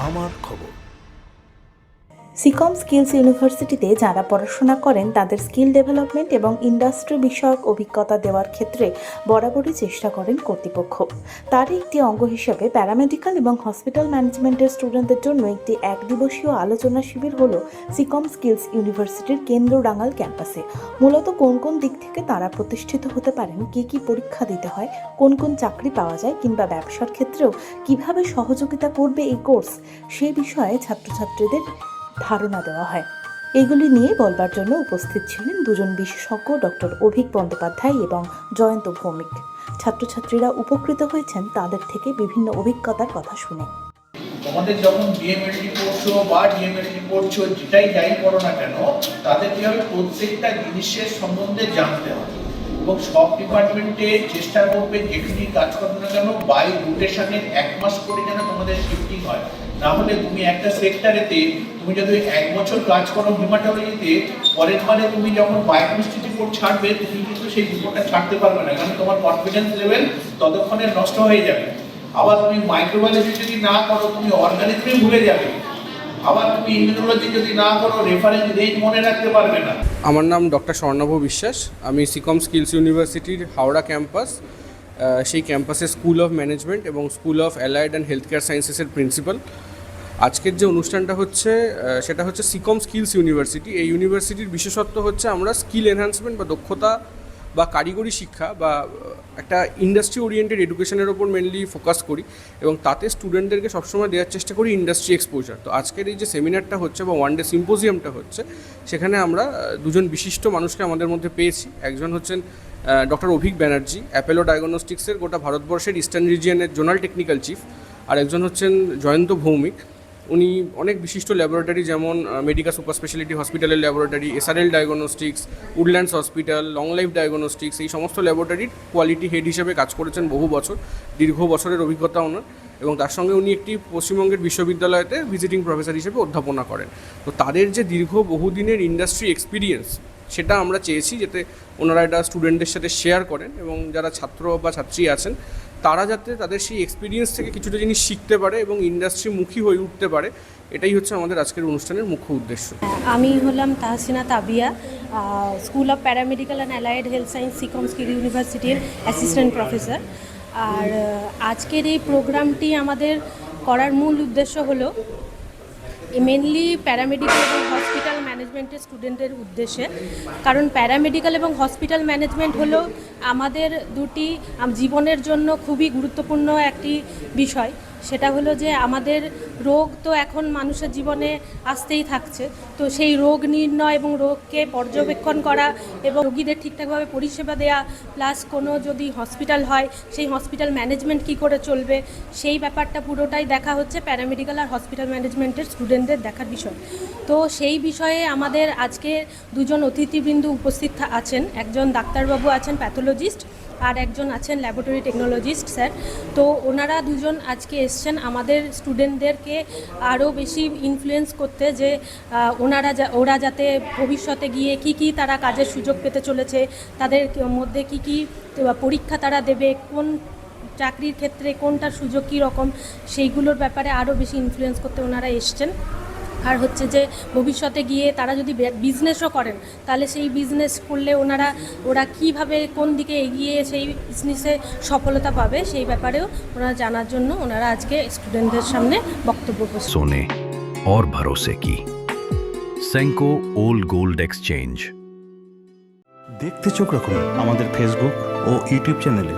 আমার খবর। সিকম স্কিলস ইউনিভার্সিটিতে যারা পড়াশোনা করেন তাদের স্কিল ডেভেলপমেন্ট এবং ইন্ডাস্ট্রি বিষয়ক অভিজ্ঞতা দেওয়ার ক্ষেত্রে বরাবরই চেষ্টা করেন কর্তৃপক্ষ। তারই একটি অঙ্গ হিসেবে প্যারামেডিক্যাল এবং হসপিটাল ম্যানেজমেন্টের স্টুডেন্টদের জন্য একটি একদিবসীয় আলোচনা শিবির হলো সিকম স্কিলস ইউনিভার্সিটির কেন্দ্রডাঙ্গাল ক্যাম্পাসে। মূলত কোন কোন দিক থেকে তারা প্রতিষ্ঠিত হতে পারেন, কী কী পরীক্ষা দিতে হয়, কোন কোন চাকরি পাওয়া যায় কিংবা ব্যবসার ক্ষেত্রেও কিভাবে সহযোগিতা করবে এই কোর্স, সেই বিষয়ে ছাত্রছাত্রীদের ধারণা দেওয়া হয়। এগুলি নিয়ে বলবার জন্য উপস্থিত ছিলেন দুজন বিশেষজ্ঞ, ডক্টর অভিক বন্দ্যোপাধ্যায় এবং জয়ন্ত ভৌমিক। ছাত্রছাত্রীরা উপকৃত হয়েছেন তাদের থেকে বিভিন্ন অভিজ্ঞতার কথা শুনে। তোমাদের যখন ডিএমএলটি পড়ছো বা ডিএমএলটি পড়ছো, যেটাই যাই করো না কেন, তাদেরকে হবে প্রত্যেকটা জিনিসের সম্বন্ধে জানতে হবে এবং সব ডিপার্টমেন্টে চেষ্টা করবে যেখানে কাজ করবে না কেন বাই রোটেশনের 1 মাস করে যেন তোমাদের শিফটিং হয়। না হলে তুমি একটা সেক্টরেতে তুমি যদি 1 বছর কাজ করো হিমাটোলজিতে, পরের বারে তুমি যখন বায়োকেমিস্ট্রি রিপোর্ট ছাড়বে তুমি কিন্তু সেই রিপোর্টটা ছাড়তে পারবে না, কারণ তোমার কনফিডেন্স লেভেল ততক্ষণে নষ্ট হয়ে যাবে। আবার তুমি মাইক্রোবায়োলজি যদি না করো তুমি অর্গানিজমই ভুলে যাবে। আবার তুমি ইমিউনোলজি যদি না করো রেফারেন্স রেঞ্জ মনে রাখতে পারবে না। আমার নাম ডক্টর স্বর্ণভ বিশ্বাস। আমি সিকম স্কিলস ইউনিভার্সিটির হাওড়া ক্যাম্পাস, সেই ক্যাম্পাসে স্কুল অফ ম্যানেজমেন্ট এবং school of allied and health care সায়েন্সেসের প্রিন্সিপাল। আজকের যে অনুষ্ঠানটা হচ্ছে সেটা হচ্ছে সিকম স্কিলস ইউনিভার্সিটি। এই ইউনিভার্সিটির বিশেষত্ব হচ্ছে আমরা স্কিল এনহ্যান্সমেন্ট বা দক্ষতা বা কারিগরি শিক্ষা বা একটা ইন্ডাস্ট্রি ওরিয়েন্টেড এডুকেশনের ওপর মেনলি ফোকাস করি এবং তাতে স্টুডেন্টদেরকে সবসময় দেওয়ার চেষ্টা করি ইন্ডাস্ট্রি এক্সপোজার। তো আজকের এই যে সেমিনারটা হচ্ছে বা ওয়ান ডে সিম্পোজিয়ামটা হচ্ছে, সেখানে আমরা দুজন বিশিষ্ট মানুষকে আমাদের মধ্যে পেয়েছি। একজন হচ্ছেন ডক্টর অভিক ব্যানার্জি, অ্যাপেলো ডায়াগনস্টিক্সের গোটা ভারতবর্ষের ইস্টার্ন রিজিয়নের জোনাল টেকনিক্যাল চিফ। আর একজন হচ্ছেন জয়ন্ত ভৌমিক। উনি অনেক বিশিষ্ট ল্যাবরেটরি যেমন মেডিকা সুপার স্পেশালিটি হসপিটালের laboratory, SRL diagnostics, Woodlands hospital, long life diagnostics, এই সমস্ত ল্যাবরেটরির কোয়ালিটি হেড হিসেবে কাজ করেছেন বহু বছর, দীর্ঘ বছরের অভিজ্ঞতা ওনার। এবং তার সঙ্গে উনি একটি পশ্চিমবঙ্গের বিশ্ববিদ্যালয়তে ভিজিটিং প্রফেসর হিসেবে অধ্যাপনা করেন। তো তাদের যে দীর্ঘ বহুদিনের ইন্ডাস্ট্রি এক্সপিরিয়েন্স, সেটা আমরা চেয়েছি যাতে ওনারা এটা স্টুডেন্টদের সাথে শেয়ার করেন এবং যারা ছাত্র বা ছাত্রী আছেন তারা যাতে তাদের সেই এক্সপিরিয়েন্স থেকে কিছুটা জিনিস শিখতে পারে এবং ইন্ডাস্ট্রিমুখী হয়ে উঠতে পারে। এটাই হচ্ছে আমাদের আজকের অনুষ্ঠানের মুখ্য উদ্দেশ্য। আমি হলাম Tahsina Tabia, school of paramedical and allied health science Seacom skill ইউনিভার্সিটির অ্যাসিস্ট্যান্ট প্রফেসর। আর আজকের এই প্রোগ্রামটি আমাদের করার মূল উদ্দেশ্য হলো মেনলি প্যারামেডিক্যাল এবং হসপিটাল ম্যানেজমেন্টের স্টুডেন্টদের উদ্দেশ্যে। কারণ প্যারামেডিক্যাল এবং হসপিটাল ম্যানেজমেন্ট হলো আমাদের দুটি জীবনের জন্য খুবই গুরুত্বপূর্ণ একটি বিষয়। সেটা হলো যে আমাদের রোগ তো এখন মানুষের জীবনে আসতেই থাকছে, তো সেই রোগ নির্ণয় এবং রোগকে পর্যবেক্ষণ করা এবং রোগীদের ঠিকঠাকভাবে পরিষেবা দেওয়া, প্লাস কোনো যদি হসপিটাল হয় সেই হসপিটাল ম্যানেজমেন্ট কী করে চলবে, সেই ব্যাপারটা পুরোটাই দেখা হচ্ছে প্যারামেডিক্যাল আর হসপিটাল ম্যানেজমেন্টের স্টুডেন্টদের দেখার বিষয়। তো সেই বিষয়ে আমাদের আজকে দুজন অতিথিবৃন্দ উপস্থিত আছেন। একজন ডাক্তারবাবু আছেন, প্যাথোলজিস্ট, আর একজন আছেন ল্যাবরেটরি টেকনোলজিস্ট স্যার। তো ওনারা দুজন আজকে এসছেন আমাদের স্টুডেন্টদেরকে আরও বেশি ইনফ্লুয়েন্স করতে, যে ওরা যাতে ভবিষ্যতে গিয়ে কি তারা কাজের সুযোগ পেতে চলেছে, তাদের মধ্যে কি পরীক্ষা তারা দেবে, কোন চাকরির ক্ষেত্রে কোনটার সুযোগ কী রকম, সেইগুলোর ব্যাপারে আরও বেশি ইনফ্লুয়েন্স করতে ওনারা এসছেন। আর হচ্ছে যে ভবিষ্যতে গিয়ে তারা যদি বিজনেসও করেন তাহলে সেই বিজনেস করলে ওরা কীভাবে কোন দিকে এগিয়ে সেই বিজনেসে সফলতা পাবে, সেই ব্যাপারেও ওনারা জানার জন্য ওনারা আজকে স্টুডেন্টদের সামনে বক্তব্য করছেন। सोने और भरोसे की सेंको ओल्ड गोल्ड एक्सचेंज। দেখতে চোখ রাখুন আমাদের ফেসবুক ও ইউটিউব চ্যানেলে।